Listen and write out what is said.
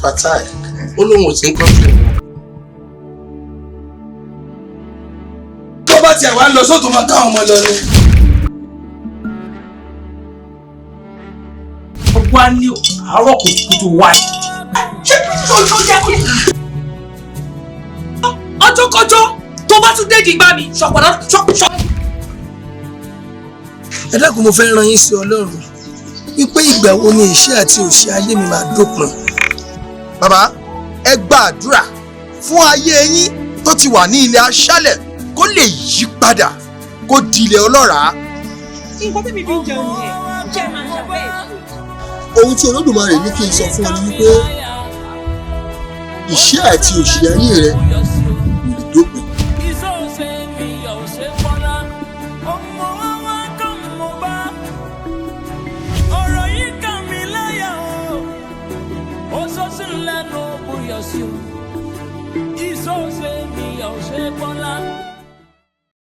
Fatai ó lóun ò sí ń kọ́ńtò. tó bá tiẹ̀ wá ń lọ sóòtú máa káwọn ọmọ lọ ni. ọgbà ní àárọ̀ kùtùkùtù wáyé. ṣé tó jẹ́ kí. ọjọ́kọjọ́ tó bá tún dé dìgbà mi ṣọ̀pọ̀nà ṣọ̀. ẹ dákun mo fẹ́ rán yín sí Ọlọ́run wípé ìgbà wo ni ìṣẹ́ àti òṣì ayé mi máa dópin. bàbá ẹ gbàdúrà fún ayé yín tó ti wà ní ilẹ̀ aṣálẹ̀ kó lè yí padà kó di ilẹ̀ ọlọ́ràá. nǹkan tẹ́mi fi ń jẹun nìyẹn jẹ́ máa ń ṣàbẹ̀. ohun tí Olódùmarè ní kí n sọ fún ọ ni wípé ìṣẹ́ àti òṣì ayé rẹ kò dópin. Iso se mi o se pola